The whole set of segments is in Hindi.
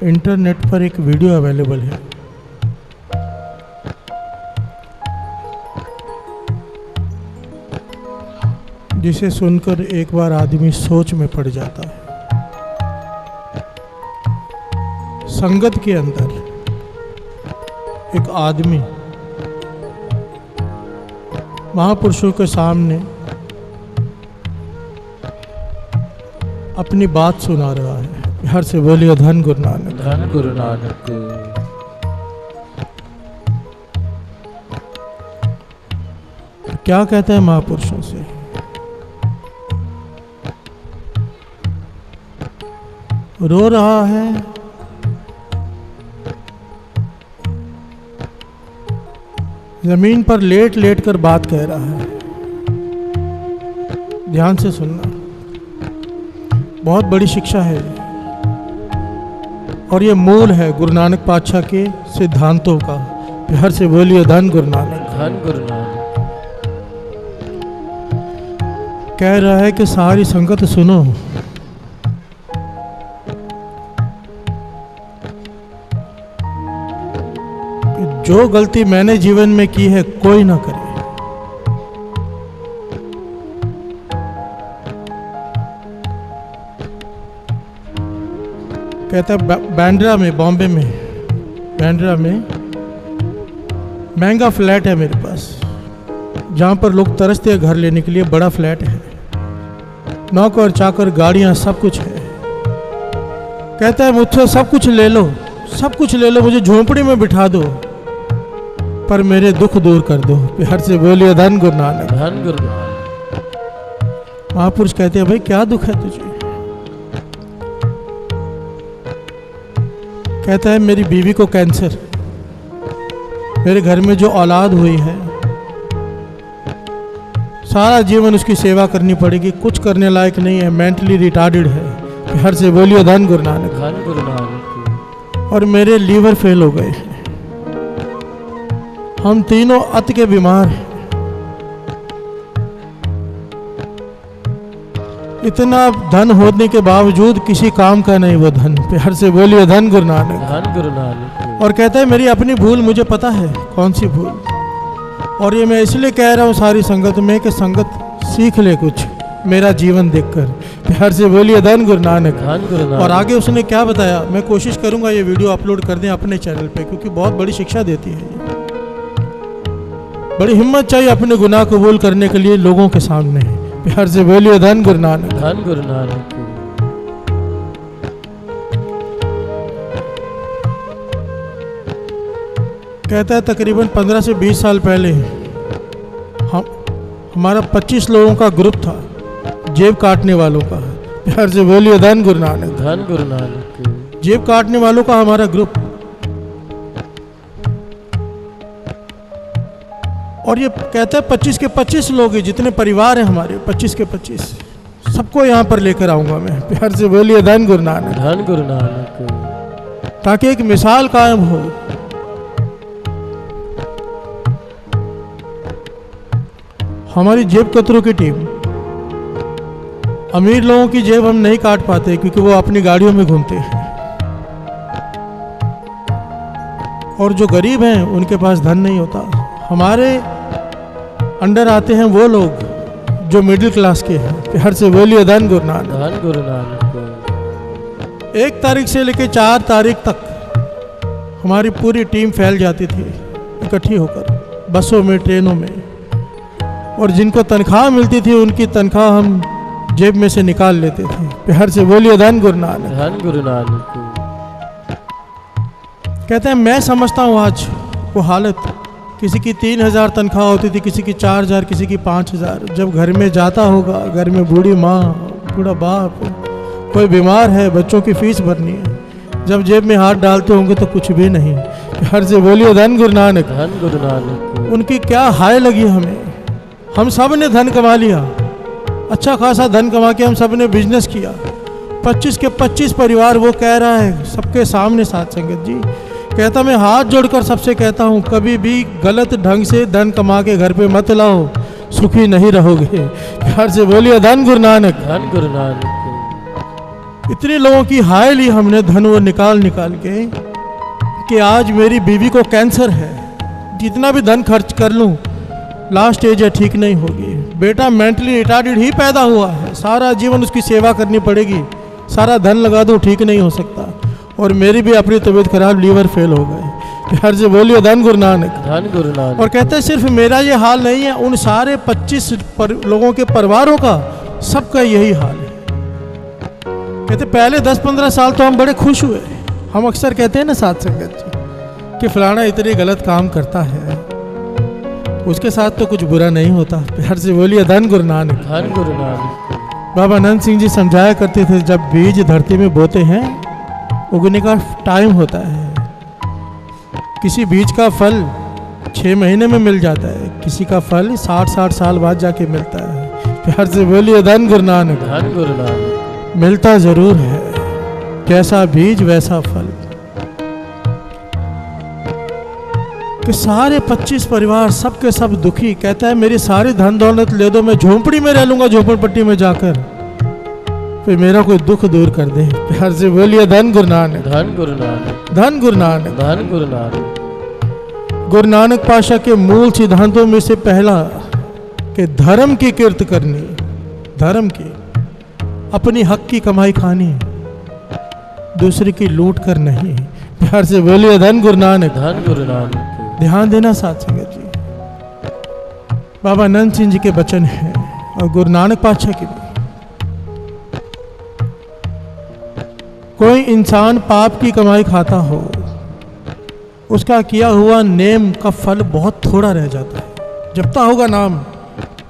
इंटरनेट पर एक वीडियो अवेलेबल है। जिसे सुनकर एक बार आदमी सोच में पड़ जाता है। संगत के अंदर एक आदमी महापुरुषों के सामने अपनी बात सुना रहा है। हर से बोलिए धन गुरु नानक, धन गुरु नानक। क्या कहता है महापुरुषों से? रो रहा है, जमीन पर लेट लेट कर बात कह रहा है। ध्यान से सुनना, बहुत बड़ी शिक्षा है और ये मूल है गुरु नानक पातशाह के सिद्धांतों का। हर से बोलिए धन गुरु नानक, धन गुरु नानक। कह रहा है कि सारी संगत सुनो, जो गलती मैंने जीवन में की है कोई ना करे। कहता है बांद्रा में, बॉम्बे में, बांद्रा में महंगा फ्लैट है मेरे पास, जहाँ पर लोग तरसते हैं घर लेने के लिए। बड़ा फ्लैट है, नौकर चाकर गाड़ियाँ सब कुछ है। कहता है मुझसे सब कुछ ले लो, सब कुछ ले लो, मुझे झोंपड़ी में बिठा दो, पर मेरे दुख दूर कर दो। हर से बोलिए धन गुरु नानक, धन गुरु नानक। महापुरुष कहते हैं भाई क्या दुख है तुझे? कहता है मेरी बीवी को कैंसर, मेरे घर में जो औलाद हुई है सारा जीवन उसकी सेवा करनी पड़ेगी, कुछ करने लायक नहीं है, मेंटली रिटार्डेड है। हर से बोलिए धन गुरु नानक, धन गुरु नानक। और मेरे लीवर फेल हो गए, हम तीनों अति के बीमार हैं। इतना धन होने के बावजूद किसी काम का नहीं वो धन। हर से बोलिए धन गुरु नानक, धन गुरु नानक। और कहता है मेरी अपनी भूल मुझे पता है, कौन सी भूल, और ये मैं इसलिए कह रहा हूँ सारी संगत में कि संगत सीख ले कुछ मेरा जीवन देखकर। हर से बोलिए धन गुरु नानक, धन गुरु नानक। और आगे उसने क्या बताया, मैं कोशिश करूंगा ये वीडियो अपलोड कर दें अपने चैनल पे, क्योंकि बहुत बड़ी शिक्षा देती है। बड़ी हिम्मत चाहिए अपने गुनाह कबूल करने के लिए लोगों के सामने। हर से बोलिए धन गुरु नानक, धन गुरु नानक। कहता है तकरीबन 15 से 20 साल पहले हमारा 25 लोगों का ग्रुप था, जेब काटने वालों का। हर से बोलिए धन गुरु नानक, धन गुरु नानक। जेब काटने वालों का हमारा ग्रुप। और ये कहता है 25 के 25 लोग हैं, जितने परिवार हैं हमारे 25 के 25, सबको यहाँ पर लेकर आऊंगा मैं। प्यार से बोलिए धन गुरु नानक, धन गुरु नानक। ताकि एक मिसाल कायम हो। हमारी जेब कतरों की टीम, अमीर लोगों की जेब हम नहीं काट पाते क्योंकि वो अपनी गाड़ियों में घूमते हैं, और जो गरीब हैं उनके पास धन नहीं होता। हमारे अंडर आते हैं वो लोग जो मिडिल क्लास के हैं। हर से बोलिए धन गुरु नानक, धन गुरु नानक। 1 तारीख से लेकर 4 तारीख तक हमारी पूरी टीम फैल जाती थी इकट्ठी होकर, बसों में, ट्रेनों में, और जिनको तनख्वाह मिलती थी उनकी तनख्वाह हम जेब में से निकाल लेते थे। हर से बोलिए धन गुरु नानक, धन गुरु नानक। कहते हैं मैं समझता हूँ आज वो हालत, किसी की 3000 तनख्वाह होती थी, किसी की 4000, किसी की 5000। जब घर में जाता होगा, घर में बूढ़ी माँ, बूढ़ा बाप, कोई बीमार है, बच्चों की फीस भरनी है, जब जेब में हाथ डालते होंगे तो कुछ भी नहीं। हर से बोलिए धन गुरु नानक, धन गुरु नानक। उनकी क्या हाय लगी हमें। हम सब ने धन कमा लिया, अच्छा खासा धन कमा के हम सब ने बिजनेस किया। 25 के 25 परिवार, वो कह रहा है सबके सामने साथ संगत जी, कहता मैं हाथ जोड़कर सबसे कहता हूँ कभी भी गलत ढंग से धन कमा के घर पे मत लाओ, सुखी नहीं रहोगे। प्यार से बोलिए धन गुरु नानक, धन गुरु नानक। इतने लोगों की हाय ली हमने धन वो निकाल निकाल के कि आज मेरी बीवी को कैंसर है, जितना भी धन खर्च कर लूं लास्ट एज है ठीक नहीं होगी। बेटा मेंटली रिटार्डेड ही पैदा हुआ है, सारा जीवन उसकी सेवा करनी पड़ेगी, सारा धन लगा दूं ठीक नहीं हो सकता। और मेरी भी अपनी तबीयत खराब, लीवर फेल हो गए। प्यार से बोलिए धन गुरु नानक। धन गुरु नानक। और कहते हैं सिर्फ मेरा ये हाल नहीं है, उन सारे 25 लोगों के परिवारों का सबका यही हाल है। कहते पहले 10-15 साल तो हम बड़े खुश हुए। हम अक्सर कहते हैं ना साथ संगत जी कि फलाना इतने गलत काम करता है, उसके साथ तो कुछ बुरा नहीं होता। प्यार से बोलिए धन गुरु नानक। धन गुरु नानक। बाबा अनंत सिंह जी समझाया करते थे, जब बीज धरती में बोते हैं उगने का टाइम होता है। किसी बीज का फल 6 महीने में मिल जाता है, किसी का फल 60-60 साल बाद जाके मिलता है। प्यार से बोलिए धन गुरु नानक। धन गुरु नानक। मिलता जरूर है, कैसा बीज वैसा फल। कि सारे 25 परिवार सबके सब दुखी। कहता है मेरी सारी धन दौलत ले दो, मैं झोंपड़ी में रह लूंगा, झोंपड़पट्टी में जाकर, फिर मेरा कोई दुख दूर कर दे। प्यार से बोलिए धन गुरु नानक। धन गुरु नानक। धन गुरु नानक। धन गुरु नानक। गुरु नानक पाशा के मूल सिद्धांतों में से पहला कि धर्म की कीर्त करनी, धर्म की, अपनी हक की कमाई खानी, दूसरे की लूट कर नहीं। प्यार से बोलिए धन गुरु नानक। धन गुरु नानक। ध्यान देना साथ संगत जी, बाबा अनंत सिंह जी के वचन हैं और गुरु नानक पातशाह के भी। कोई इंसान पाप की कमाई खाता हो, उसका किया हुआ नेम का फल बहुत थोड़ा रह जाता है। जपता होगा नाम,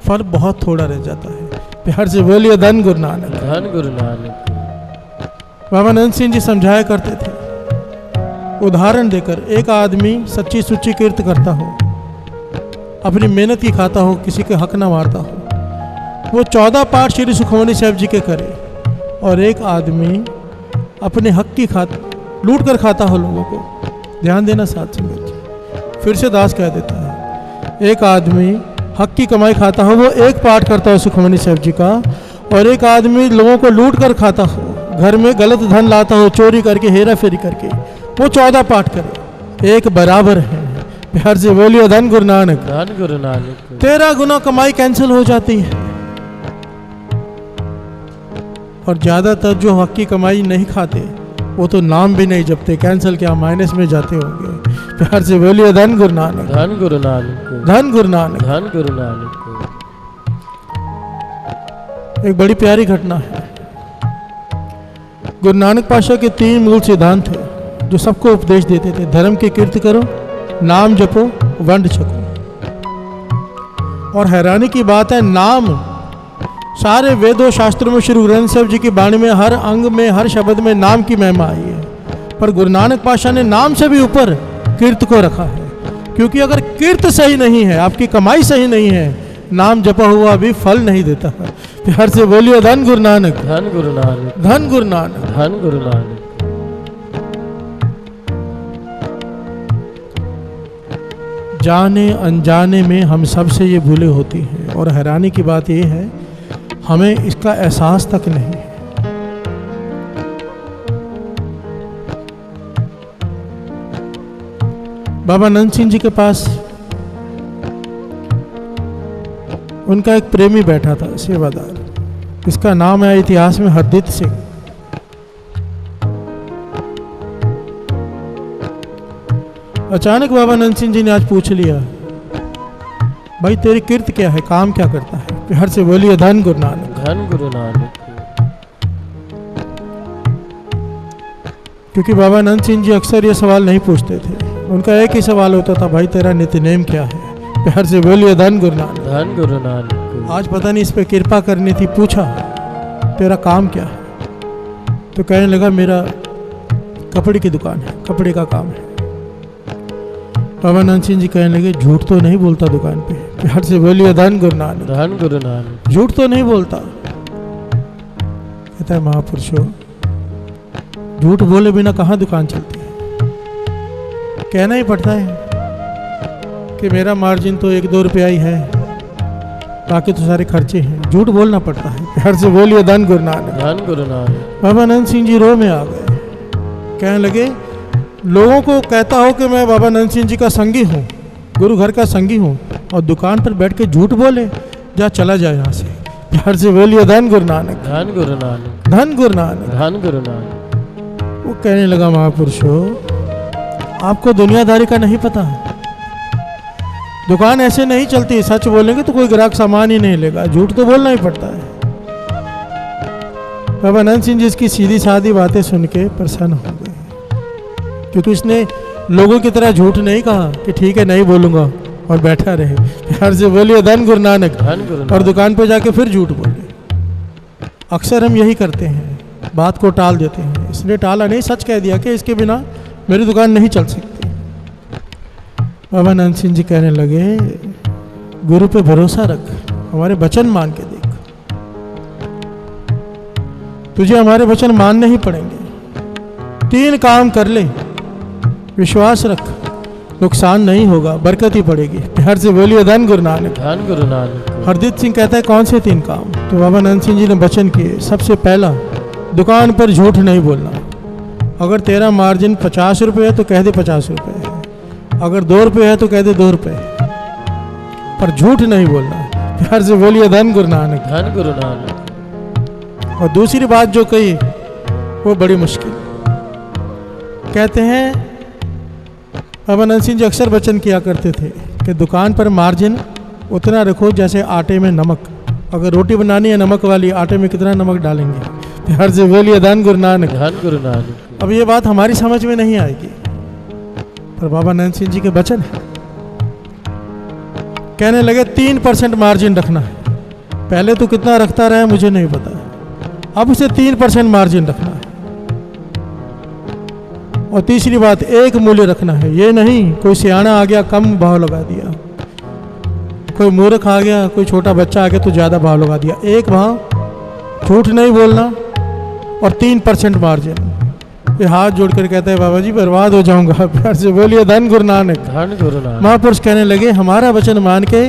फल बहुत थोड़ा रह जाता है। प्यार से बोलिए धन गुरु नानक। धन गुरु नानक। बाबा अनंत सिंह जी समझाया करते थे उदाहरण देकर, एक आदमी सच्ची सुच्ची कीर्त करता हो, अपनी मेहनत की खाता हो, किसी के हक ना मारता हो, वो 14 पाठ श्री सुखमनी साहब जी के करे। और एक आदमी अपने हक की लूट कर खाता हो लोगों को। ध्यान देना साथ संगत जी, फिर से दास कह देता है, एक आदमी हक की कमाई खाता हो, वो एक पाठ करता हो सुखमनी साहब जी का, और एक आदमी लोगों को लूट कर खाता हो, घर में गलत धन लाता हो, चोरी करके, हेरा फेरी करके, वो 14 पाठ करे, एक बराबर है। प्यार से बोलिए धन गुरु नानक। धन गुरु नानक। 13 गुना कमाई कैंसिल हो जाती है। और ज्यादातर जो हक की कमाई नहीं खाते वो तो नाम भी नहीं जपते, कैंसिल क्या माइनस में जाते होंगे। प्यार से बोलिए धन गुरु नानक। धन गुरु नानक। धन गुरु नानक। धन गुरु नानक। एक बड़ी प्यारी घटना है। गुरु नानक पातशाह के 3 मूल सिद्धांत थे जो सबको उपदेश देते थे। धर्म की कीर्ति करो, नाम जपो, वंड छको। और हैरानी की बात है, नाम सारे वेदों शास्त्रों में, श्री ग्रंथ साहिब जी की वाणी में, हर अंग में, हर शब्द में नाम की महिमा आई है। पर गुरु नानक पातशाह ने नाम से भी ऊपर कीर्त को रखा है। क्योंकि अगर कीर्त सही नहीं है, आपकी कमाई सही नहीं है, नाम जपा हुआ भी फल नहीं देता है। प्यार से बोलिए धन गुरु नानक। धन गुरु नानक। धन गुरु नानक। धन गुरु नानक। जाने अनजाने में हम सबसे ये भूले होती हैं। और हैरानी की बात यह है, हमें इसका एहसास तक नहीं है। बाबा अनंत सिंह जी के पास उनका एक प्रेमी बैठा था, सेवादार, इसका नाम है इतिहास में हरदीप सिंह। अचानक बाबा अनंत सिंह जी ने आज पूछ लिया, भाई तेरी कीर्त क्या है, काम क्या करता है? प्यार से बोलिए धन गुरु नानक। धन गुरु नानक। क्योंकि बाबा अनंत सिंह जी अक्सर ये सवाल नहीं पूछते थे। उनका एक ही सवाल होता था, भाई तेरा नित्यनेम क्या है? प्यार से बोलिए धन गुरु नानक। धन गुरु नानक। आज पता नहीं इस पे कृपा करनी थी, पूछा तेरा काम क्या है? तो कहने लगा मेरा कपड़े की दुकान है, कपड़े का काम है। बाबा अनंत सिंह जी कहने लगे, झूठ तो नहीं बोलता दुकान पे? प्यार से बोलिए धन गुरु नानक। धन गुरु नानक। झूठ तो नहीं बोलता? कहता है महापुरुषों, झूठ बोले बिना कहाँ दुकान चलती है? कहना ही पड़ता है कि मेरा मार्जिन तो 1-2 रुपया ही है, बाकी तो सारे खर्चे हैं, झूठ बोलना पड़ता है। प्यार से बोलिए धन गुरु नानक। धन गुरु नानक। बाबा नंद सिंह जी रो में आ गए, कहने लगे लोगों को कहता हो कि मैं बाबा नंद सिंह जी का संगी हूँ, गुरु घर का संगी हूँ, और दुकान पर बैठ के झूठ बोले, जा चला जाए यहाँ से। प्यार से बोलिए धन गुरु नानक। धन गुरु नानक। धन गुरु नानक। धन गुरु नानक। वो कहने लगा महापुरुषों, आपको दुनियादारी का नहीं पता, दुकान ऐसे नहीं चलती, सच बोलेंगे तो कोई ग्राहक सामान ही नहीं लेगा, झूठ तो बोलना ही पड़ता है। बाबा नंद सिंह जी इसकी सीधी सादी बातें सुन के प्रसन्न हो गए, क्योंकि उसने लोगों की तरह झूठ नहीं कहा कि ठीक है नहीं बोलूंगा और बैठा रहे। प्यार से बोलिए धन गुरु नानक। धन गुरु नानक। और दुकान पे जाके फिर झूठ बोले। अक्सर हम यही करते हैं, बात को टाल देते हैं। इसलिए टाला नहीं, सच कह दिया कि इसके बिना मेरी दुकान नहीं चल सकती। बाबा नंद सिंह जी कहने लगे गुरु पे भरोसा रख, हमारे वचन मान के देख, तुझे हमारे वचन मानने ही पड़ेंगे। 3 काम कर ले, विश्वास रख, नुकसान नहीं होगा, बरकत ही पड़ेगी। प्यार से बोलिए धन गुरु नानक। धन गुरु नानक। हरदीप सिंह कहता है कौन से 3 काम? तो बाबा नंद सिंह जी ने वचन किए। सबसे पहला, दुकान पर झूठ नहीं बोलना। अगर तेरा मार्जिन 50 रुपये है तो कह दे 50 रुपये है, अगर 2 रुपये है तो कह दे 2 रुपये, पर झूठ नहीं बोलना। प्यार से बोलिए धन गुरु नानक। धन गुरु नानक। और दूसरी बात जो कही वो बड़ी मुश्किल, कहते हैं बाबा नंद सिंह जी अक्सर वचन किया करते थे कि दुकान पर मार्जिन उतना रखो जैसे आटे में नमक। अगर रोटी बनानी है नमक वाली, आटे में कितना नमक डालेंगे? प्यार से बोलिए धन गुरु नानक। धन गुरु नानक। अब ये बात हमारी समझ में नहीं आएगी, पर बाबा नंद सिंह जी के वचन है। कहने लगे 3% मार्जिन रखना है। पहले तो कितना रखता रहा मुझे नहीं पता, अब उसे 3% मार्जिन रखना है। और तीसरी बात, एक मूल्य रखना है। ये नहीं कोई सियाना आ गया कम भाव लगा दिया, कोई मूर्ख आ गया, कोई छोटा बच्चा आ गया तो ज़्यादा भाव लगा दिया। एक भाव, झूठ नहीं बोलना, और 3% मार्जिन। ये हाथ जोड़कर कहता है बाबा जी बर्बाद हो जाऊंगा। प्यार से बोलिए धन गुरु नानक। धन गुरु नानक। महापुरुष कहने लगे हमारा वचन मान के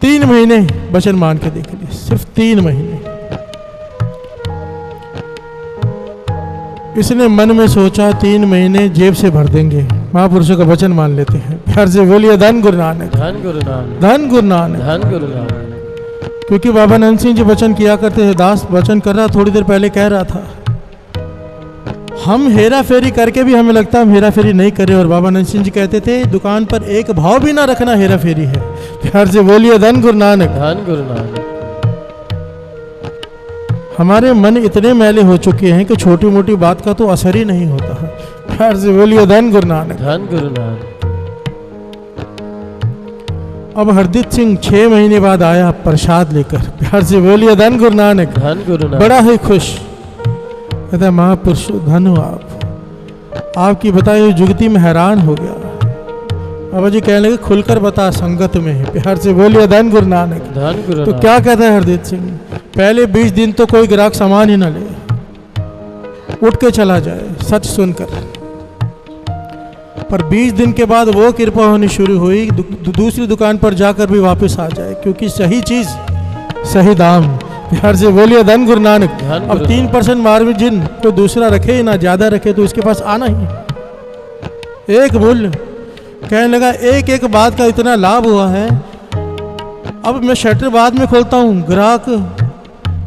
3 महीने वचन मान के देख लिए, सिर्फ 3 महीने। इसने मन में सोचा 3 महीने जेब से भर देंगे, महापुरुषों का वचन मान लेते हैं। प्यार से बोलिए धन गुरु नानक। धन गुरु नानक। धन गुरु नानक। धन गुरु नानक। क्योंकि बाबा नंद सिंह जी वचन किया करते थे। दास वचन कर रहा, थोड़ी देर पहले कह रहा था हम हेरा फेरी करके भी हमें लगता है हम हेरा फेरी नहीं करे, और बाबा नंद सिंह जी कहते थे दुकान पर एक भाव भी ना रखना हेरा फेरी है। प्यार से बोलिए धन गुरु नानक। धन गुरु नानक। हमारे मन इतने मैले हो चुके हैं कि छोटी मोटी बात का तो असर ही नहीं होता है। प्यार से बोलिए धन गुरु नानक। धन गुरु नानक। अब हरदीप सिंह 6 महीने बाद आया प्रसाद लेकर। प्यार से बोलिए धन गुरु नानक। धन गुरु नानक। बड़ा ही खुश, कहता महापुरुष धन हो आपकी बताई हुई जुगती में हैरान हो गया। बाबा जी कहने लगे खुलकर बता, संगत में है। प्यार से बोलिए धन गुरु नानक। धन गुरु तो नानक। क्या कहता है हरदीप सिंह, पहले 20 दिन तो कोई ग्राहक सामान ही ना ले, उठ के चला जाए सच सुनकर। पर 20 दिन के बाद वो कृपा होनी शुरू हुई, दूसरी दुकान पर जाकर भी वापस आ जाए, क्योंकि सही चीज सही दाम। प्यार से बोलिए धन गुरु नानक। अब 3% मार्जिन कोई दूसरा रखे ही ना, ज्यादा रखे तो उसके पास आना ही एक मूल्य। कहने लगा एक एक बात का इतना लाभ हुआ है, अब मैं शटर बाद में खोलता हूँ, ग्राहक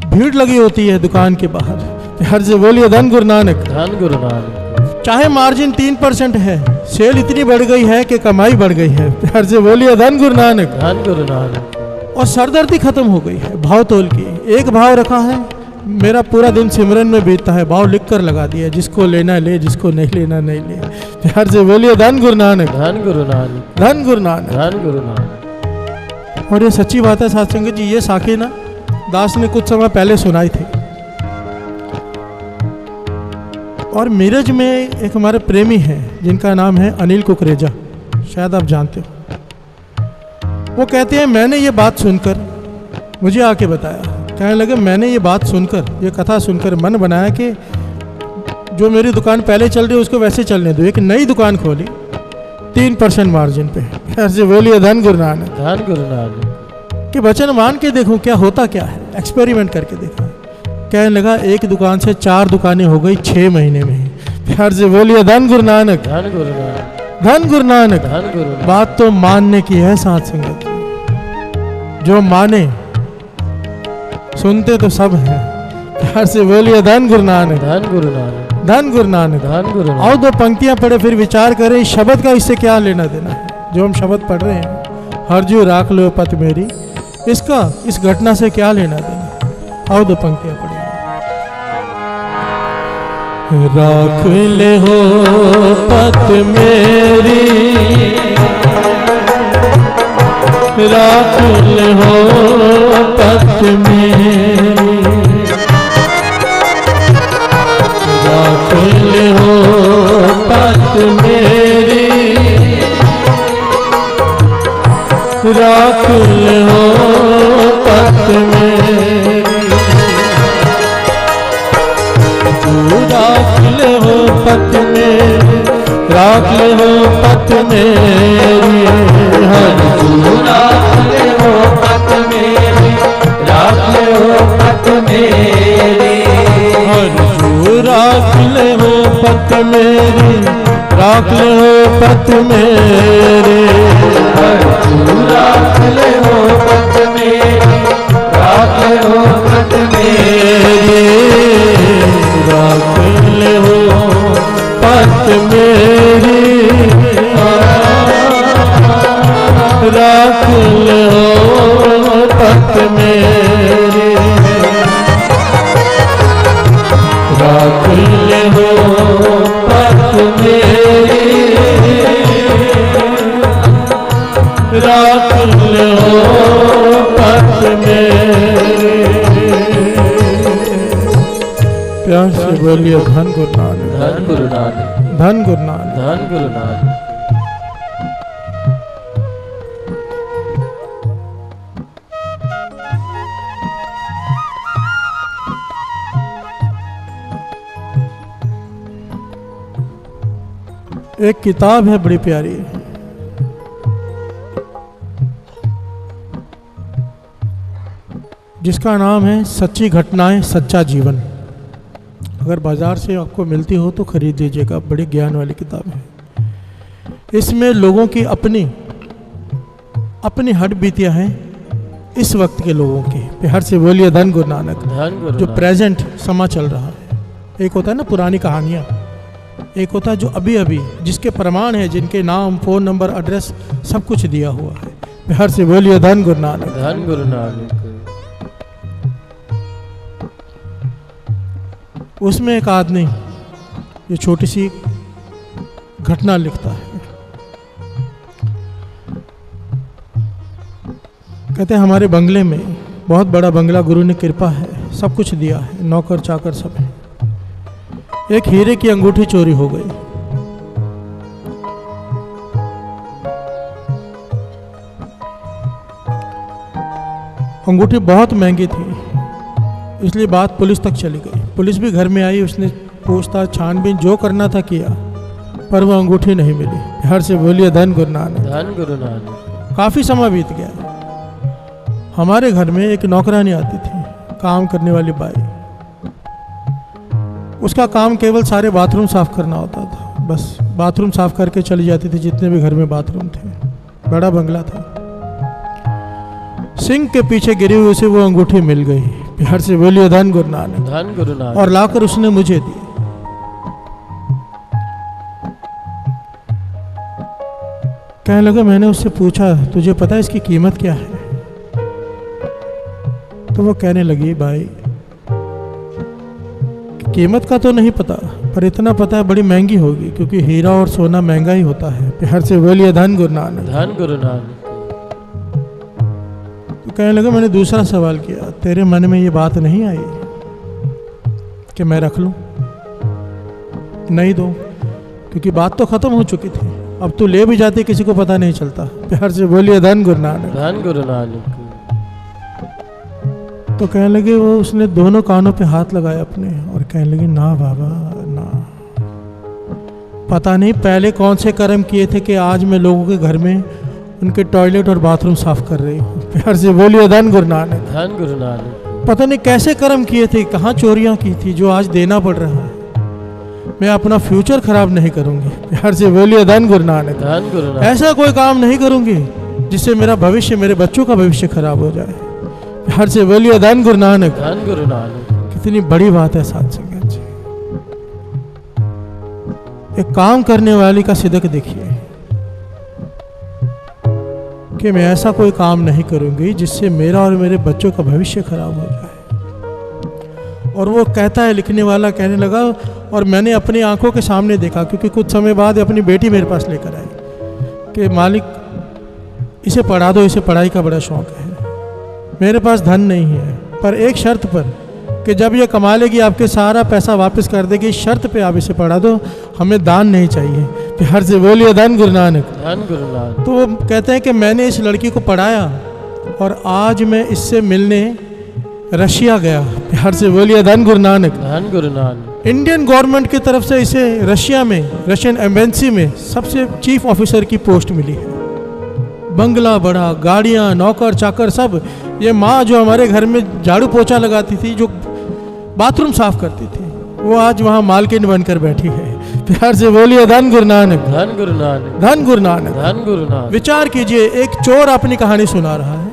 भीड़ लगी होती है दुकान के बाहर। प्यार से बोलिए धन गुरु नानक। धन गुरु नानक। चाहे मार्जिन 3% है, सेल इतनी बढ़ गई है कि कमाई बढ़ गई है। प्यार से बोलिए धन गुरु नानक। धन गुरु नानक। और सरदर्दी खत्म हो गई है भाव तोल की। एक भाव रखा है, मेरा पूरा दिन सिमरन में बीतता है, भाव लिख कर लगा दिया, जिसको लेना ले, जिसको नहीं लेना नहीं ले। प्यार से बोलिए धन गुरु नानक। धन गुरु नानक। धन गुरु नानक। धन गुरु नानक। और ये सच्ची बात है साथ संगत जी, ये साखी ना दास ने कुछ समय पहले सुनाई थी। और मीरज में एक हमारे प्रेमी हैं जिनका नाम है अनिल कुकरेजा, शायद आप जानते हो। वो कहते हैं मैंने ये बात सुनकर, मुझे आके बताया, कहने लगे मैंने ये बात सुनकर, ये कथा सुनकर मन बनाया कि जो मेरी दुकान पहले चल रही है उसको वैसे चलने दो, एक नई दुकान खोली 3% मार्जिन पे। ऐसे बोलिए धन गुरु नानक। धन गुरु नानक। कि वचन मान के देखूं क्या होता क्या है, एक्सपेरिमेंट करके देखा। कहने लगा एक दुकान से 4 दुकानें हो गई 6 महीने में ही। प्यार से बोलिए धन गुरु नानक, धन गुरु नानक, धन गुरु नानक। धन गुरु नानक। बात तो मानने की है साथ संगत, जो माने सुनते तो सब हैं। प्यार से बोलिए धन गुरु नानक, धन गुरु नानक, धन गुरु नानक। धन गुरु नानक। और 2 पंक्तियां पढ़े फिर विचार करें इस शब्द का इससे क्या लेना देना है जो हम शब्द पढ़ रहे हैं। हरजू राख लो पत मेरी, इसका इस घटना से क्या लेना देना। और 2 पंक्तियां पढ़े। राख ले हो पत मेरी, राख ले हो पत मेरी, राख ले हो पत मेरी, राख ले हो पत मेरी, तू राख ले हो पत मेरी, राख ले हो पत मेरी, हर तू राख ले हो पत मेरी, राख ले हो पत मेरी, हर तू राख ले हो पत मेरी, राख ले हो पत मेरी, हर तू राख ले हो पत मेरी, राख ले हो पत मेरी, राख ले हो पत मेरी, राख ले हो पत मेरी, राख ले हो पत मेरी, राख ले हो पत मेरी। प्यार से बोलिए धन गुरु नानक, धन गुरु नानक, धन गुरु नानक। धन गुरु नानक। एक किताब है बड़ी प्यारी, जिसका नाम है सच्ची घटनाएं सच्चा जीवन। अगर बाजार से आपको मिलती हो तो खरीद लीजिएगा, बड़ी ज्ञान वाली किताब है। इसमें लोगों की अपनी हड बीतियां हैं इस वक्त के लोगों की। प्यार से बोलिए धन गुरु नानक। धन गुरु जो नानक। प्रेजेंट समा चल रहा है, एक होता है ना पुरानी कहानियाँ, एक होता है जो अभी अभी जिसके प्रमाण है, जिनके नाम फ़ोन नंबर एड्रेस सब कुछ दिया हुआ है। प्यार से बोलिए धन गुरु नानक। धन गुरु नानक। उसमें एक आदमी ये छोटी सी घटना लिखता है। कहते हैं हमारे बंगले में, बहुत बड़ा बंगला, गुरु ने कृपा है, सब कुछ दिया है, नौकर चाकर सब है। एक हीरे की अंगूठी चोरी हो गई। अंगूठी बहुत महंगी थी, इसलिए बात पुलिस तक चली गई। पुलिस भी घर में आई, उसने पूछताछ छानबीन जो करना था किया, पर वो अंगूठी नहीं मिली। प्यार से बोलिए धन गुरु नानक। धन गुरु नानक। काफ़ी समय बीत गया। हमारे घर में एक नौकरानी आती थी, काम करने वाली बाई। उसका काम केवल सारे बाथरूम साफ करना होता था, बस बाथरूम साफ करके चली जाती थी, जितने भी घर में बाथरूम थे। बड़ा बंगला था। सिंक के पीछे गिरी हुई उसे वो अंगूठी मिल गई। प्यार से बोलिए धन गुरु नानक। धन गुरु नानक। और लाकर उसने मुझे दी। कहने लगा, मैंने उससे पूछा तुझे पता है इसकी कीमत क्या है? तो वो कहने लगी, भाई कीमत का तो नहीं पता, पर इतना पता है बड़ी महंगी होगी, क्योंकि हीरा और सोना महंगा ही होता है। प्यार से बोलिए धन गुरु नानक। धन गुरु नानक। तो कहने लगा, मैंने दूसरा सवाल किया, तेरे मन में ये बात नहीं आई कि मैं रख लूं? नहीं दो, क्योंकि बात तो खत्म हो चुकी थी। अब तू ले भी जाती, किसी को पता नहीं चलता। प्यार से बोलिए धन गुरु नानक। धन गुरु नानक। तो कहने लगे, वो उसने दोनों कानों पे हाथ लगाया अपने और कहने लगी, ना बाबा ना, पता नहीं पहले कौन से कर्म किए थे कि आज मैं लोगों के घर में उनके टॉयलेट और बाथरूम साफ कर रही हूँ। प्यार से बोलिए धन गुरु नानक। धन गुरु नानक। पता नहीं कैसे कर्म किए थे, कहाँ चोरियां की थी जो आज देना पड़ रहा है। मैं अपना फ्यूचर खराब नहीं करूंगी। प्यार से बोलिए धन गुरु नानक। धन गुरु नानक। ऐसा कोई काम नहीं करूंगी जिससे मेरा भविष्य, मेरे बच्चों का भविष्य खराब हो जाए। प्यार से बोलिए धन गुरु नानक। धन गुरु नानक। कितनी बड़ी बात है साथ संगत जी। एक काम करने वाली का सिदक देखिए कि मैं ऐसा कोई काम नहीं करूंगी जिससे मेरा और मेरे बच्चों का भविष्य खराब हो जाए। और वो कहता है, लिखने वाला कहने लगा, और मैंने अपनी आंखों के सामने देखा, क्योंकि कुछ समय बाद अपनी बेटी मेरे पास लेकर आई कि मालिक इसे पढ़ा दो, इसे पढ़ाई का बड़ा शौक है। मेरे पास धन नहीं है, पर एक शर्त पर कि जब ये कमा लेगी आपके सारा पैसा वापस कर देगी, शर्त पे आप इसे पढ़ा दो, हमें दान नहीं चाहिए। प्यार से बोलिए धन गुरु नानक। धन गुरु नानक। तो वो कहते हैं कि मैंने इस लड़की को पढ़ाया और आज मैं इससे मिलने रशिया गया। प्यार से बोलिए धन गुरु नानक। धन गुरु नानक। इंडियन गवर्नमेंट की तरफ से इसे रशिया में, रशियन एम्बेसी में सबसे चीफ ऑफिसर की पोस्ट मिली है। बंगला बड़ा, गाड़ियाँ, नौकर चाकर सब। ये माँ जो हमारे घर में झाड़ू पोछा लगाती थी, जो बाथरूम साफ करती थी, वो आज वहाँ मालकिन बनकर बैठी है। प्यार से बोलिए धन गुरु नानक। धन गुरु नानक। धन गुरु नानक। धन गुरु नानक। विचार कीजिए, एक चोर अपनी कहानी सुना रहा है,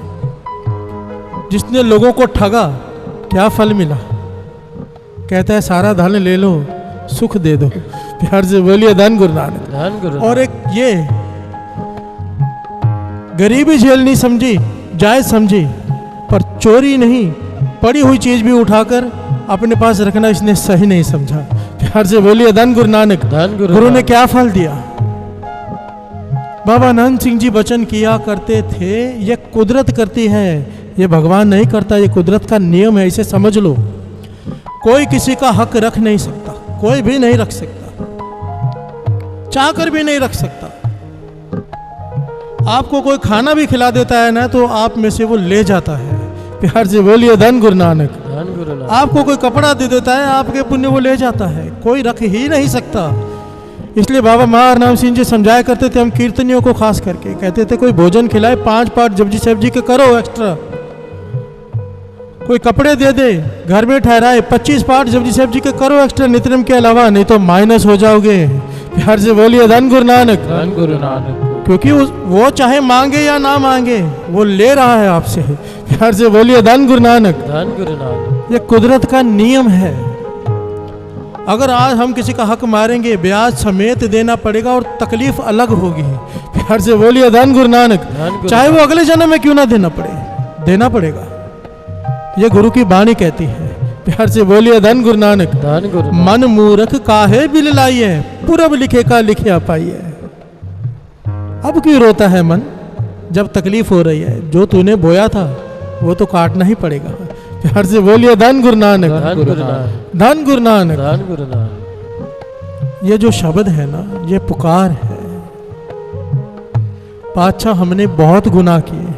जिसने लोगों को ठगा, क्या फल मिला? कहता है सारा धन ले लो, सुख दे दो। प्यार से बोलिए धन गुरु नानक। धन गुरु। और एक ये गरीबी झेलनी समझी, जायज समझी, पर चोरी नहीं, पड़ी हुई चीज भी उठाकर अपने पास रखना इसने सही नहीं समझा। प्यार से बोलिए धन गुरु नानक। धन गुरु। गुरु ने क्या फल दिया? बाबा नानक सिंह जी वचन किया करते थे, ये कुदरत करती है, ये भगवान नहीं करता, ये कुदरत का नियम है, इसे समझ लो। कोई किसी का हक रख नहीं सकता, कोई भी नहीं रख सकता, चाहकर भी नहीं रख सकता। आपको कोई खाना भी खिला देता है ना, तो आप में से वो ले जाता है। प्यार से बोलिए धन गुरु नानक। धन गुरु नानक। आपको कोई कपड़ा दे देता है, आपके पुण्य वो ले जाता है, कोई रख ही नहीं सकता। इसलिए बाबा महाराम सिंह जी समझाया करते थे, हम कीर्तनियों को खास करके कहते थे, कोई भोजन खिलाए 5 पाठ जपजी साहब जी के करो एक्स्ट्रा, कोई कपड़े दे दे, घर में ठहराए 25 पाठ जपजी साहब जी के करो एक्स्ट्रा नित्यनेम के अलावा, नहीं तो माइनस हो जाओगे। प्यार से बोलिए धन गुरु नानक। धन गुरु नानक। क्योंकि वो चाहे मांगे या ना मांगे, वो ले रहा है आपसे। प्यार से बोलिए धन गुरु नानक। धन गुरु नानक। ये कुदरत का नियम है। अगर आज हम किसी का हक मारेंगे, ब्याज समेत देना पड़ेगा और तकलीफ अलग होगी। प्यार से बोलिए धन गुरु नानक। चाहे वो अगले जन्म में क्यों ना देना पड़े, देना पड़ेगा। ये गुरु की वाणी कहती है। प्यार से बोलिए धन गुरु नानक। धन गुरु। मन मूर्ख काहे बिल लाइए, पूरब लिखे का लिखिया पाइए। अब क्यों रोता है मन, जब तकलीफ हो रही है? जो तूने बोया था वो तो काटना ही पड़ेगा। प्यार से बोलिए धन गुरु नानक। धन गुरु नानक। धन गुरु नानक। धन गुरु नानक। ये जो शब्द है ना, ये पुकार है। पातशाह हमने बहुत गुनाह किए हैं,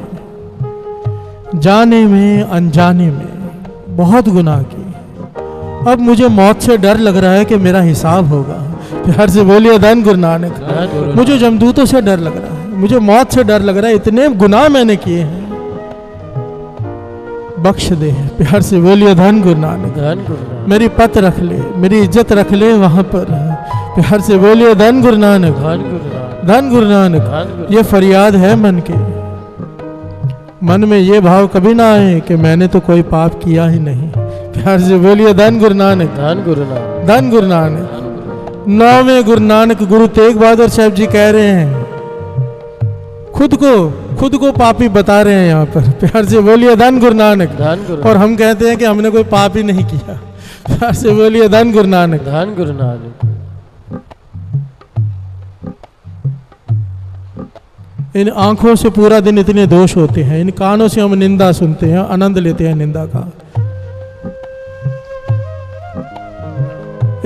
जाने में अनजाने में बहुत गुनाह किए। अब मुझे मौत से डर लग रहा है कि मेरा हिसाब होगा। प्यार से बोलिए धन गुरु नानक। मुझे जमदूतों से डर लग रहा है, मुझे मौत से डर लग रहा है, इतने गुनाह मैंने किए हैं, बख्श दे। प्यार से बोलिए धन गुरु नानक। धन गुरु नानक। मेरी पत रख ले, मेरी इज्जत रख ले वहां पर। प्यार से बोलिए धन गुरु नानक। धन गुरु नानक। धन गुरु नानक। धन गुरु। ये फरियाद है मन के। मन में ये भाव कभी ना आए कि मैंने तो कोई पाप किया ही नहीं। प्यार से बोलिए धन गुरु नानक। धन गुरु नानक। धन गुरु नानक। 9वें गुरु नानक गुरु तेग बहादुर साहब जी कह रहे हैं, खुद को पापी बता रहे हैं यहाँ पर। प्यार से बोलिए धन गुरु नानक। धन गुरु। और हम कहते हैं कि हमने कोई पाप ही नहीं किया। प्यार से बोलिए धन गुरु नानक। धन गुरु नानक। इन आंखों से पूरा दिन इतने दोष होते हैं, इन कानों से हम निंदा सुनते हैं, आनंद लेते हैं निंदा का।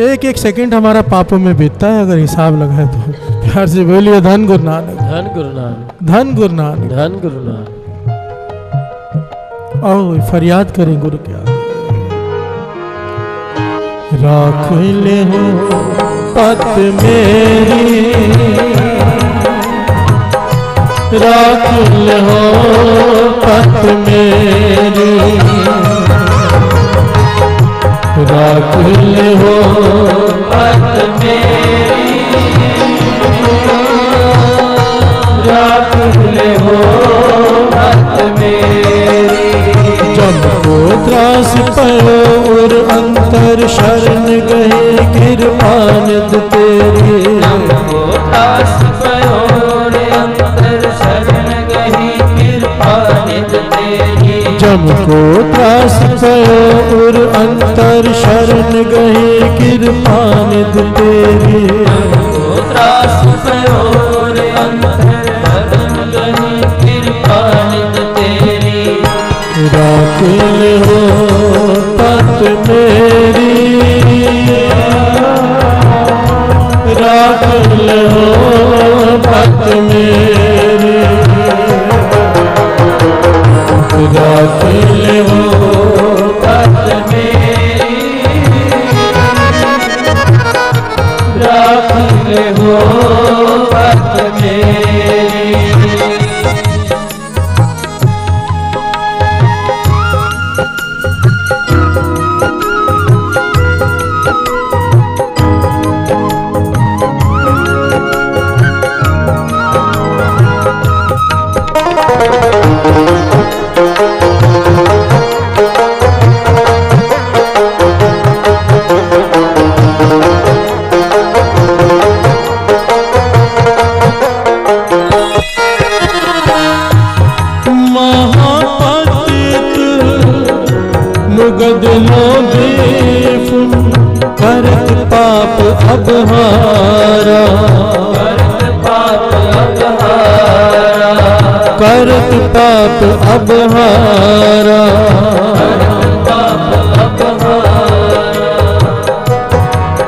एक एक सेकंड हमारा पापों में बीतता है अगर हिसाब लगाए तो। प्यार से बोलिए धन गुरु नानक। धन गुरु नानक। धन गुरु नानक। धन गुरु नानक। आओ फरियाद करें गुरु के आगे। राख ले हो पत मेरी, राख लो पत मेरी, राख लो पत मेरी, राख लो पत मेरी। जब को त्रास पयो और अंतर शरण गए कृपा निध तेरी, हमको त्रास पयो और अंतर शरण गही कृपा निध तेरी। जब को त्रास पयो और अंतर शरण गए कृपा निध तेरी, हमको त्रास पयो और अंतर शरण गही कृपा निध तेरी। राख लो पत मेरी, राख लो पत मेरी, राख लो पत मेरी, राख लो पत मेरी। महापतित मुगद लोभी फुन करत पाप अब हारा, करत पाप अब हारा, करत पाप अब हारा, करत पाप अब हारा।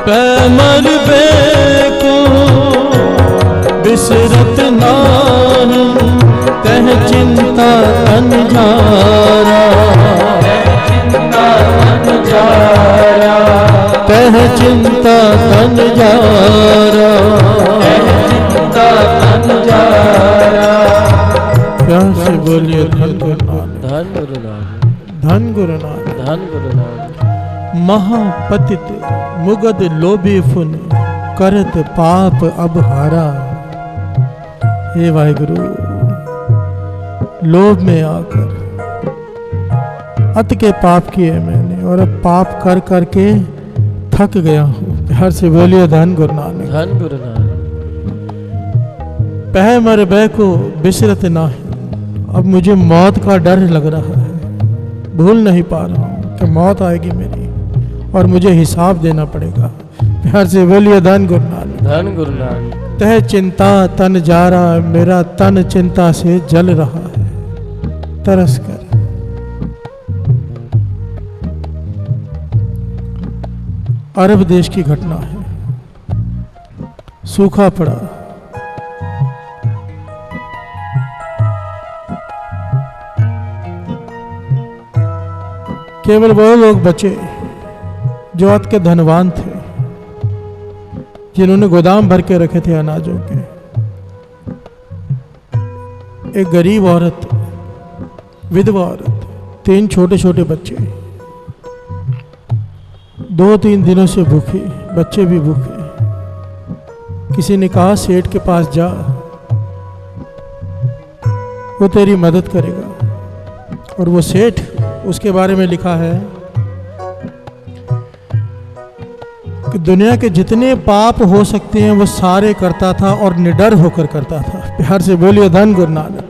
पैमर बेको बिसरत नाहि, तह चिंता तन जारा, चिंता मन जारा, तह चिंता तन जारा, चिंता मन जारा। प्यार से बोलिए धन गुरु नानक, धन गुरु नानक, धन गुरु नानक। धन गुरु नानक। महापतित मुगद लोभी फुन करत पाप अब हारा। हे वाहिगुरु, लोभ में आकर अत के पाप किए मैंने और अब पाप कर करके थक गया हूँ। प्यार से बोलिए धन गुरु नानक, धन गुरु नानक। पह मर बह को बिसरत नाही, अब मुझे मौत का डर लग रहा है। भूल नहीं पा रहा हूँ कि मौत आएगी मेरी और मुझे हिसाब देना पड़ेगा। प्यार से बोलिए धन गुरु नानक, धन गुरु नानक। तह चिंता तन जा रहा, मेरा तन चिंता से जल रहा है तरस कर। अरब देश की घटना है, सूखा पड़ा, केवल वो लोग बचे जो अत के धनवान थे, जिन्होंने गोदाम भर के रखे थे अनाजों के। एक गरीब औरत, विधवा औरत, 3 छोटे छोटे बच्चे, 2-3 दिनों से भूखे, बच्चे भी भूखे। किसी ने कहा सेठ के पास जा, वो तेरी मदद करेगा। और वो सेठ, उसके बारे में लिखा है कि दुनिया के जितने पाप हो सकते हैं वो सारे करता था और निडर होकर करता था। प्यार से बोलिए धन गुरु नानक।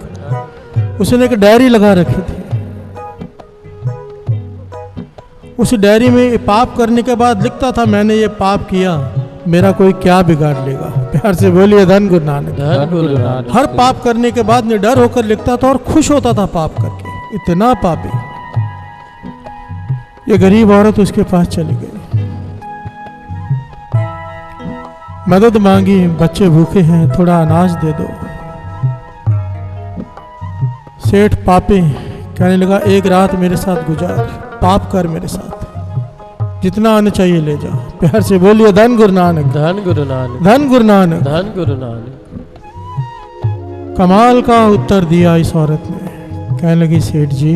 उसने एक डायरी लगा रखी थी, उस डायरी में पाप करने के बाद लिखता था मैंने ये पाप किया, मेरा कोई क्या बिगाड़ लेगा। प्यार से बोलिए धन गुरु नानक। धन गुरु नानक। हर पाप करने के बाद निडर होकर लिखता था और खुश होता था पाप करके। इतना पापी। ये गरीब औरत उसके पास चली गई, मदद मांगी, बच्चे भूखे हैं, थोड़ा अनाज दे दो। सेठ पापी कहने लगा एक रात मेरे साथ गुजार, पाप कर मेरे साथ, जितना अन्न चाहिए ले जा। प्यार से बोलिए धन गुरु नानक। धन गुरु नानक। धन गुरु नानक। धन गुरु नानक। कमाल का उत्तर दिया इस औरत ने। कहने लगी, सेठ जी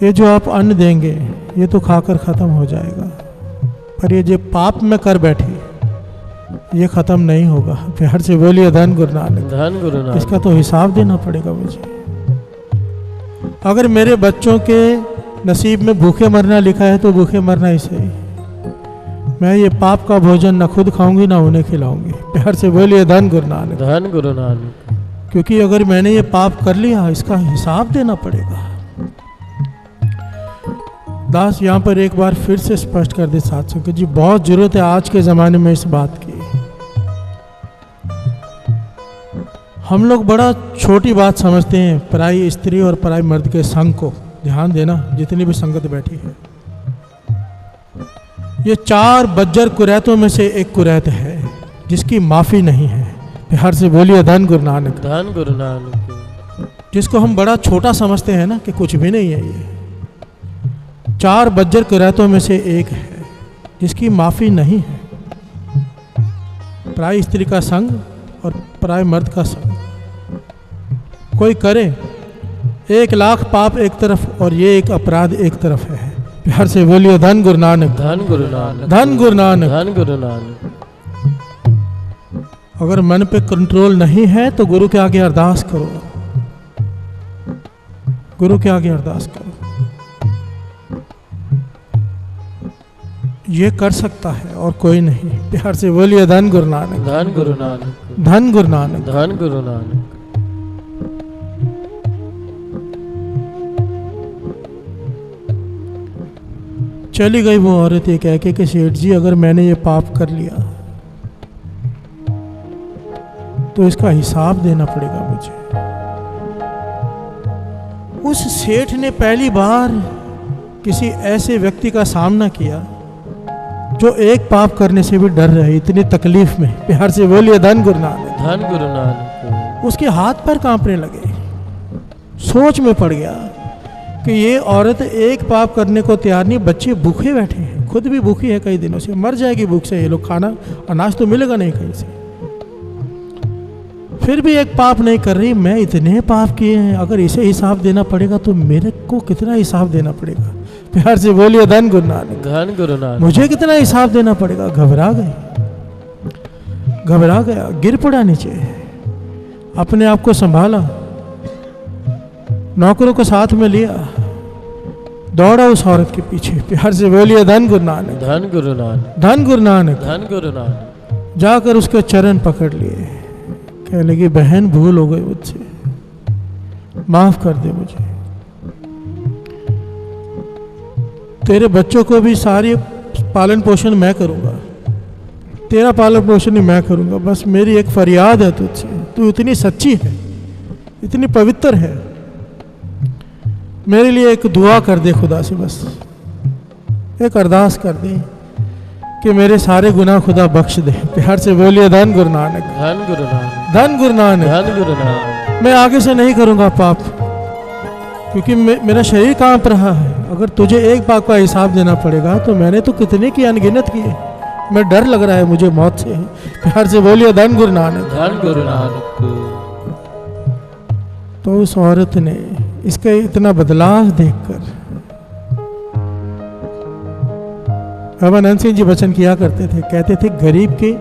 ये जो आप अन्न देंगे ये तो खाकर खत्म हो जाएगा, पर ये जो पाप में कर बैठी ये खत्म नहीं होगा। प्यार से बोलिए धन गुरु नानक। धन गुरु नानक। इसका तो हिसाब देना पड़ेगा मुझे। अगर मेरे बच्चों के नसीब में भूखे मरना लिखा है तो भूखे मरना ही सही। मैं ये पाप का भोजन ना खुद खाऊंगी ना उन्हें खिलाऊंगी। प्यार से बोलिए धन गुरु नानक। धन गुरु नानक। क्योंकि अगर मैंने ये पाप कर लिया इसका हिसाब देना पड़ेगा। दास यहाँ पर एक बार फिर से स्पष्ट कर दे साथ संगत जी, बहुत जरूरत है आज के ज़माने में इस बात की। हम लोग बड़ा छोटी बात समझते हैं पराई स्त्री और पराई मर्द के संग को। ध्यान देना जितनी भी संगत बैठी है, ये 4 बज्जर कुरैतों में से एक कुरैत है जिसकी माफ़ी नहीं है। प्यार से बोलिए धन गुरु नानक। धन गुरु नानक। जिसको हम बड़ा छोटा समझते हैं ना कि कुछ भी नहीं है, ये 4 बज्जर कुरैतों में से एक है जिसकी माफ़ी नहीं है। पराई स्त्री का संग और पराई मर्द का संग कोई करे, 1 लाख पाप एक तरफ और ये एक अपराध एक तरफ है। प्यार से बोलिए धन गुरु नानक। धन गुरु नानक। धन गुरु नानक। धन गुरु नानक। अगर मन पे कंट्रोल नहीं है तो गुरु के आगे अरदास करो, गुरु के आगे अरदास करो। ये कर सकता है और कोई नहीं। प्यार से बोलिए धन गुरु नानक। धन गुरु नानक। धन गुरु नानक। धन गुरु नानक। चली गई वो औरत ये कह के कि सेठ जी अगर मैंने ये पाप कर लिया तो इसका हिसाब देना पड़ेगा मुझे। उस सेठ ने पहली बार किसी ऐसे व्यक्ति का सामना किया जो एक पाप करने से भी डर रहे, इतनी तकलीफ में। प्यार से बोलिए धन गुरु नानक। धन गुरु नानक। उसके हाथ पैर कांपने लगे, सोच में पड़ गया कि ये औरत एक पाप करने को तैयार नहीं, बच्चे भूखे बैठे हैं, खुद भी भूखी है, कई दिनों से मर जाएगी भूख से। ये लोग खाना अनाज तो मिलेगा नहीं कहीं से, फिर भी एक पाप नहीं कर रही। मैं इतने पाप किए हैं, अगर इसे हिसाब देना पड़ेगा तो मेरे को कितना हिसाब देना पड़ेगा। प्यार से बोलिए धन गुरु नानक। धन गुरु नानक। मुझे कितना हिसाब देना पड़ेगा। घबरा गई, घबरा गया, गिर पड़ा नीचे, अपने आप को संभाला, नौकरों को साथ में लिया, दौड़ा उस औरत के पीछे। प्यार से बोलिए धन गुरु नानक। धन गुरु नानक। धन गुरु नानक। धन गुरु नानक। जाकर उसके चरण पकड़ लिए, कहने लगी बहन भूल हो गई मुझसे, माफ कर दे मुझे। तेरे बच्चों को भी सारी पालन पोषण मैं करूंगा, तेरा पालन पोषण ही मैं करूंगा। बस मेरी एक फरियाद है तुझसे, तू इतनी सच्ची है, इतनी पवित्र है, मेरे लिए एक दुआ कर दे खुदा से, बस एक अरदास कर दे कि मेरे सारे गुनाह खुदा बख्श दे। प्यार से बोलिए धन गुरु नानक। धन गुरु नानक। धन गुरु नानक। धन गुरु नानक। मैं आगे से नहीं करूंगा पाप, क्योंकि मेरा शरीर कांप रहा है। अगर तुझे एक पाप का हिसाब देना पड़ेगा तो मैंने तो कितने की अनगिनत किए, मैं डर लग रहा है मुझे मौत से। प्यार से बोलिए धन गुरु नानक। धन गुरु नानक। तो उस औरत ने इसका इतना बदलाव देखकर, बाबा नंद सिंह जी वचन किया करते थे, कहते थे गरीब के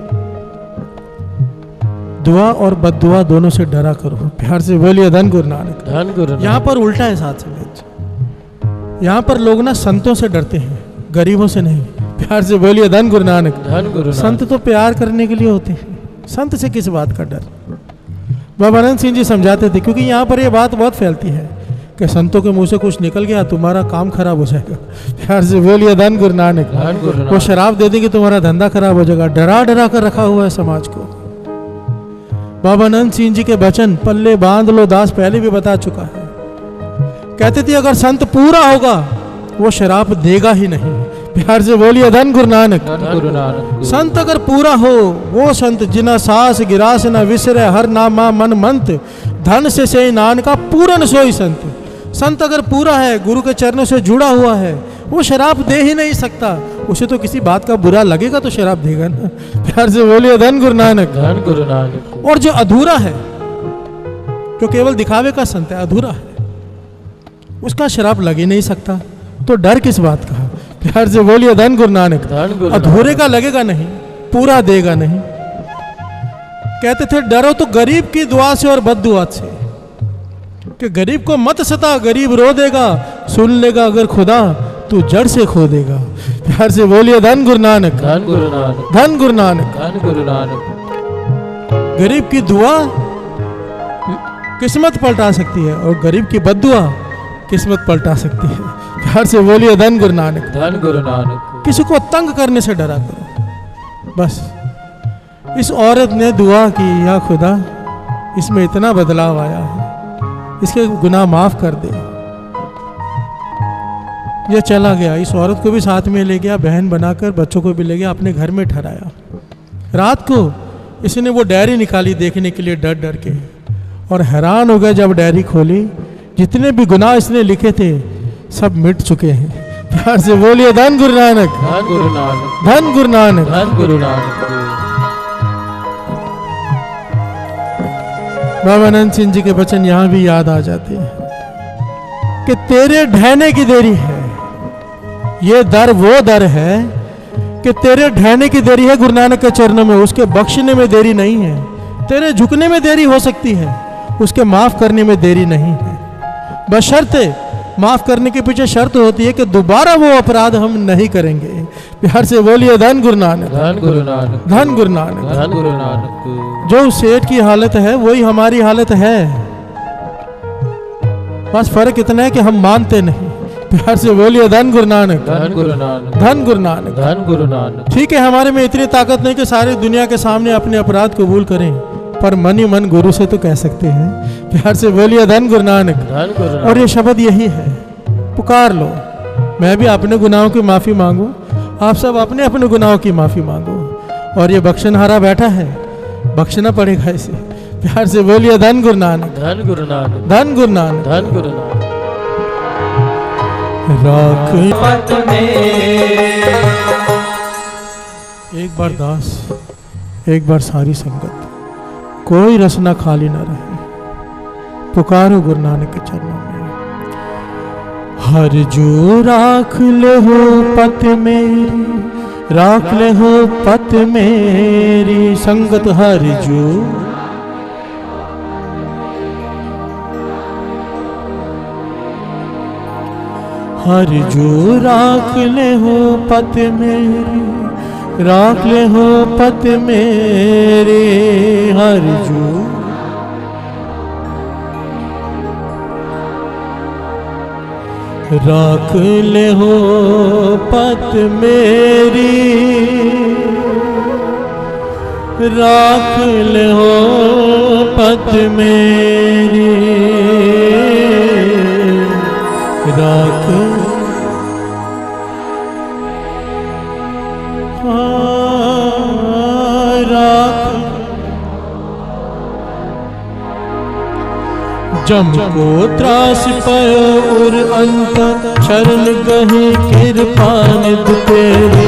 दुआ और बददुआ दोनों से डरा करो। प्यार से बोलिए धन गुरु नानक। धन गुरु नानक। यहाँ पर उल्टा है साथ संगत, यहाँ पर लोग ना संतों से डरते हैं, गरीबों से नहीं। प्यार से बोलिए धन गुरु नानक। धन गुरु नानक। संत तो प्यार करने के लिए होते हैं, संत से किस बात का डर। बाबा नंद सिंह जी समझाते थे, क्योंकि यहाँ पर ये बात बहुत फैलती है कि संतों के मुंह से कुछ निकल गया तुम्हारा काम खराब हो जाएगा। प्यार से बोलिए धन गुरु नानक। धन गुरु नानक। वो शराब दे देंगे तुम्हारा धंधा खराब हो जाएगा। डरा डरा कर रखा हुआ है समाज को। बाबा नंद सिंह जी के वचन पल्ले बांध लो, दास पहले भी बता चुका है। कहते थे अगर संत पूरा होगा वो शराब देगा ही नहीं। प्यार से बोलिए धन गुरु नानक। धन गुरु नानक। संत अगर पूरा हो वो संत जिना सास गिरास न विसरे हर नामा मन मंत धन से नानका पूरन सोई संत। संत अगर पूरा है, गुरु के चरणों से जुड़ा हुआ है, वो शराब दे ही नहीं सकता। उसे तो किसी बात का बुरा लगेगा तो शराब देगा ना। प्यार से बोलिए धन गुरु नानक। धन गुरु नानक। और जो अधूरा है, जो केवल दिखावे का संत है, अधूरा है, उसका शराब लग ही नहीं सकता, तो डर किस बात का। प्यार से बोलिए धन गुरु नानक। धन गुरु अधूरे का लगेगा नहीं, पूरा देगा नहीं। कहते थे डरो तो गरीब की दुआ से और बद्दुआ से, कि गरीब को मत सता, गरीब रो देगा, सुन लेगा अगर खुदा तू जड़ से खो देगा। प्यार से बोलिए धन गुरु नानक। धन गुरु नानक। धन गुरु नानक। धन गुरु नानक। गरीब की दुआ किस्मत पलटा सकती है और गरीब की बद्दुआ किस्मत पलटा सकती है। प्यार से बोलिए धन गुरु नानक। धन गुरु नानक। किसी को तंग करने से डरा करो। बस इस औरत ने दुआ की, या खुदा इसमें इतना बदलाव आया है, इसके गुनाह माफ कर दे। ये चला गया, इस औरत को भी साथ में ले गया, बहन बनाकर बच्चों को भी ले गया, अपने घर में ठहराया। रात को इसने वो डायरी निकाली देखने के लिए डर डर के, और हैरान हो गया जब डायरी खोली, जितने भी गुनाह इसने लिखे थे सब मिट चुके हैं। प्यार से बोलिए धन गुरु नानक। धन गुरु नानक। धन गुरु नानक। धन गुरु नानक। बाबा नंद सिंह जी के वचन यहाँ भी याद आ जाते हैं कि तेरे ढहने की देरी है, ये दर वो दर है कि तेरे ढहने की देरी है गुरु नानक के चरणों में, उसके बख्शने में देरी नहीं है। तेरे झुकने में देरी हो सकती है, उसके माफ करने में देरी नहीं है। बशर्ते माफ करने के पीछे शर्त होती है कि दोबारा वो अपराध हम नहीं करेंगे। प्यार से बोलिए धन गुरु नानक। धन गुरु नानक। धन गुरु नानक। धन गुरु नानक। जो सेठ की हालत है वही हमारी हालत है, बस फर्क इतना है कि हम मानते नहीं। प्यार से बोलिए धन गुरु नानक। धन गुरु नानक। धन गुरु नानक। धन गुरु नानक। ठीक है, हमारे में इतनी ताकत नहीं कि सारी दुनिया के सामने अपने अपराध कबूल करें, पर मन ही मन गुरु से तो कह सकते हैं। प्यार से बोलिए धन गुरु नानक। धन गुरु नानक। और ये शब्द यही है, पुकार लो। मैं भी अपने गुनाहों की माफी मांगू, आप सब अपने अपने गुनाहों की माफी मांगो, और ये बख्शनहारा बैठा है, बख्शना पड़ेगा इसे। प्यार से बोलिए धन गुरु नानक। धन गुरु नानक। धन गुरु नानक। धन गुरु नानक। राख पत में एक बार दास, एक बार सारी संगत, कोई रसना खाली न रहे। पुकारो गुरु नानक के चरणों में। हर जो राख ले हो पत मेरी, राख ले हो पत मेरी संगत। हर जो हर जो राख ले हो पत मेरी, राख ले हो पत मेरे। हर जो राख ले हो पत मेरी, राख ले हो पत मेरी। राख जम को त्रास पयो उर अंत, शरण गहे कृपा निध तेरे।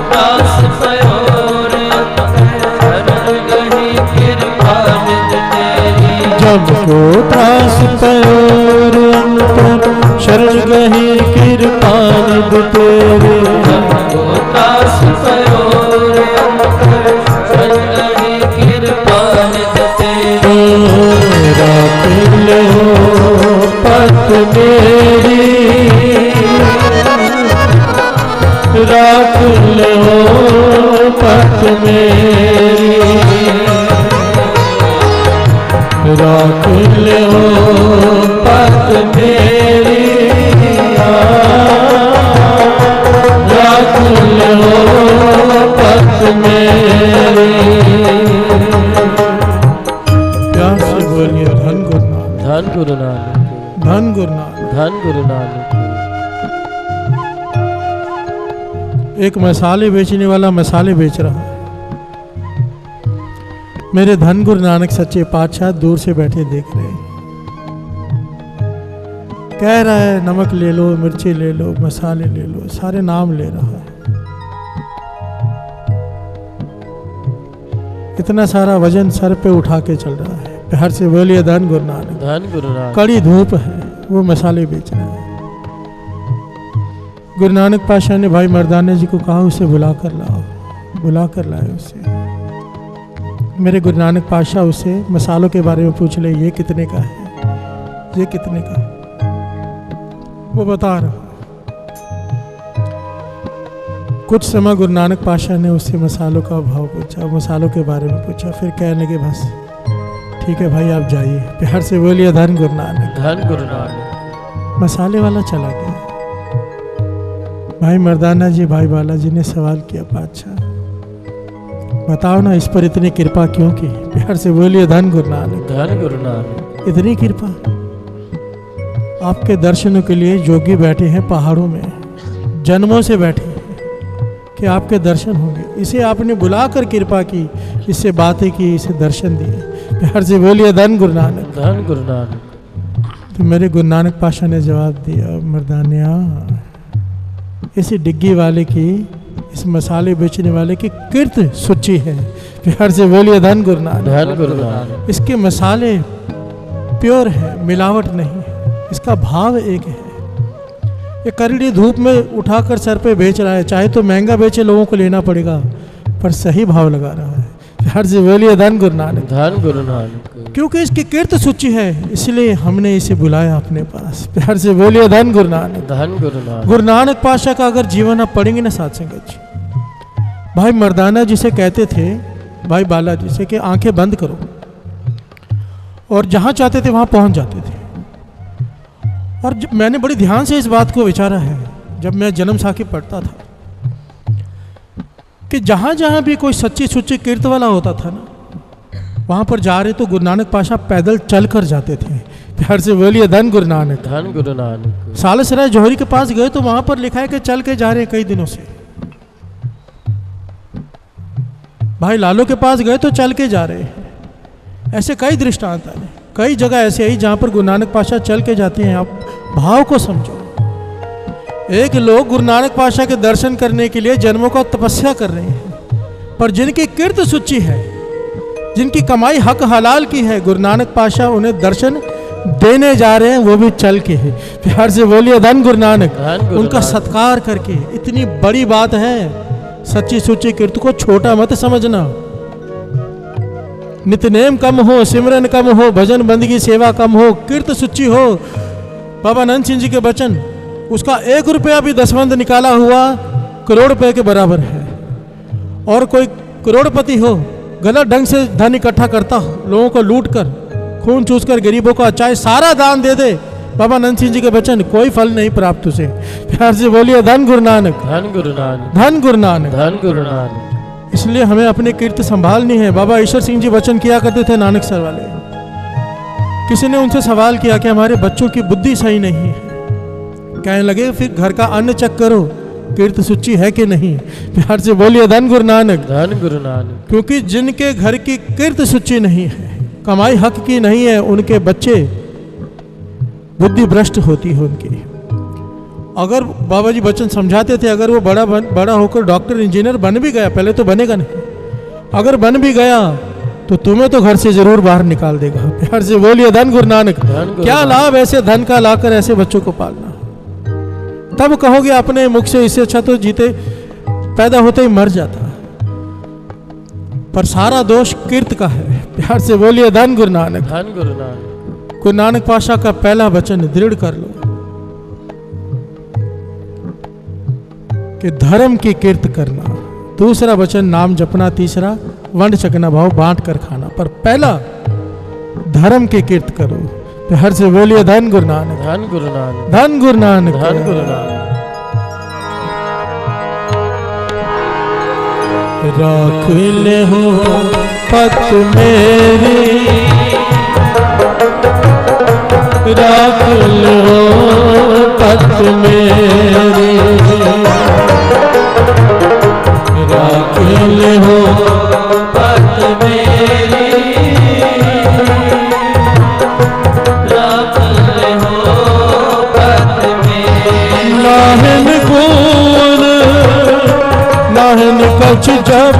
दास पयोर शरण गही कृपा निध तेरी। जम को त्रास पयो उर अंत, शरण गहे कृपा निध तेरे। हमको दास पयोर शरण गही कृपा निध तेरी। राख ले हो पत मेरी, राख ले हो पत मेरी। राख ले हो पत मेरी, राख ले हो पत मेरी। प्यार से बोलिए धन गुरु नानक। धन गुरु नानक। धन गुरु नानक। धन गुरु नानक। एक मसाले बेचने वाला मसाले बेच रहा है। मेरे धन गुरु नानक सच्चे पातशाह दूर से बैठे देख रहे हैं। कह रहा है नमक ले लो, मिर्ची ले लो, मसाले ले लो, सारे नाम ले रहा है। इतना सारा वजन सर पे उठा के चल रहा है। प्यार से बोलिए धन गुरु नानक। धन गुरु नानक। कड़ी धूप है, वो मसाले बेच रहा है। गुरु नानक पाशाह ने भाई मर्दाना जी को कहा उसे बुला कर लाओ। बुला कर लाए उसे। मेरे गुरु नानक पाशाह उसे मसालों के बारे में पूछ ले, ये कितने का है, ये कितने का है? वो बता रहा। कुछ समय गुरु नानक पाशाह ने उससे मसालों का भाव पूछा, मसालों के बारे में पूछा। फिर कहने लगे बस ठीक है भाई आप जाइए। प्यार से बोलिए धन गुरु नानक। धन गुरु नानक। मसाले वाला चला गया। भाई मर्दाना जी, भाई बालाजी ने सवाल किया, पातशाह बताओ ना इस पर इतनी कृपा क्यों की? प्यार से बोलिए धन गुरु नानक। धन गुरु नानक। इतनी कृपा? आपके दर्शनों के लिए जोगी बैठे हैं पहाड़ों में, जन्मों से बैठे हैं कि आपके दर्शन होंगे। इसे आपने बुलाकर कृपा की, इससे बातें की, इसे दर्शन दिए। प्यार से बोलिए धन गुरु नानक। धन गुरु नानक। तो मेरे गुरु नानक पाशाह ने जवाब दिया, मर्दानिया इसी डिग्गी वाले की, इस मसाले बेचने वाले की कीर्त सुची है। प्यार से बोलिए धन गुरु नानक। धन गुरु नानक। इसके मसाले प्योर है, मिलावट नहीं है, इसका भाव एक है। ये करड़ी धूप में उठाकर सर पे बेच रहा है, चाहे तो महंगा बेचे, लोगों को लेना पड़ेगा, पर सही भाव लगा रहा है। प्यार से बोलिए धन गुरु नानक। धन गुरु नानक। क्योंकि इसकी कीर्त सूची है, इसलिए हमने इसे बुलाया अपने पास। प्यार से बोलिए धन गुरु नानक। धन गुरु नानक। गुरु नानक पाशाह का अगर जीवन आप पढ़ेंगे ना साथ संगत जी, भाई मर्दाना जिसे कहते थे, भाई बालाजी से कि आंखें बंद करो और जहां चाहते थे वहां पहुंच जाते थे। और मैंने बड़ी ध्यान से इस बात को विचारा है जब मैं जन्म साखी पढ़ता था कि जहां जहां भी कोई सच्ची सुच्ची कीर्त वाला होता था ना, वहां पर जा रहे तो गुरु नानक पाशाह पैदल चल कर जाते थे। प्यार से बोलिए धन गुरु नानक। धन गुरु नानक। सालसराय जौहरी के पास गए तो वहां पर लिखा है कि चल के जा रहे हैं कई दिनों से। भाई लालो के पास गए तो चल के जा रहे हैं। ऐसे कई दृष्टांत हैं, कई जगह ऐसे आई जहां पर गुरु नानक पाशाह चल के जाते हैं। आप भाव को समझो। एक लोग गुरु नानक पाशाह के दर्शन करने के लिए जन्मों का तपस्या कर रहे हैं, पर जिनकी कीर्त सुची है, जिनकी कमाई हक हलाल की है, गुरु नानक पाशाह उन्हें दर्शन देने जा रहे हैं, वो भी चल के है। प्यार से बोलिए धन गुरु नानक। उनका सत्कार करके। इतनी बड़ी बात है, सच्ची सुच्ची कीर्त को छोटा मत समझना। नित्यनेम कम हो, सिमरन कम हो, भजन बंदगी सेवा कम हो, कीर्त सुच्ची हो। बाबा नंद सिंह जी के वचन, उसका 1 रुपया भी दसवंध निकाला हुआ करोड़ रुपए के बराबर है। और कोई करोड़पति हो, गलत ढंग से धन इकट्ठा करता हो, लोगों को लूट कर, खून चूस कर गरीबों को चाहे सारा दान दे दे, बाबा नंद सिंह जी के वचन, कोई फल नहीं प्राप्त उसे। प्यार से बोलिए धन गुरु नानक। धन गुरु नानक। धन गुरु नानक। धन गुरु नानक। इसलिए हमें अपनी कीर्ति संभालनी है। बाबा ईश्वर सिंह जी वचन किया करते थे, नानक सर वाले। किसी ने उनसे सवाल किया कि हमारे बच्चों की बुद्धि सही नहीं है। कहने लगे फिर घर का अन्न चेक करो, कीर्त सुच्ची है कि नहीं। प्यार से बोलिए धन गुरु नानक। धन गुरु नानक। क्योंकि जिनके घर की कीर्त सुच्ची नहीं है, कमाई हक की नहीं है, उनके बच्चे बुद्धि भ्रष्ट होती है उनकी। अगर बाबा जी बच्चन समझाते थे, अगर वो बड़ा होकर डॉक्टर इंजीनियर बन भी गया, पहले तो बनेगा नहीं, अगर बन भी गया तो तुम्हें तो घर से जरूर बाहर निकाल देगा। प्यार से बोलिए धन गुरु नानक। क्या लाभ ऐसे धन का लाकर ऐसे बच्चों को पालना। तब कहोगे अपने मुख से, इससे अच्छा तो जीते पैदा होते ही मर जाता। पर सारा दोष कीर्त का है। प्यार से बोलिए धन गुरु नानक। धन गुरु नानक। गुरु नानक पाशाह का पहला वचन दृढ़ कर लो कि धर्म की कीर्त करना, दूसरा वचन नाम जपना, तीसरा वंड चकना भाव बांट कर खाना, पर पहला धर्म की कीर्त करो। प्यार से बोलिए धन गुरु नानक। धन गुरु नानक। धन गुरु नानक। धन गुरु नानक। राख ले हो पत मेरी, राख ले हो पत मेरी, राख ले हो पत मेरी, राख ले हो सच जप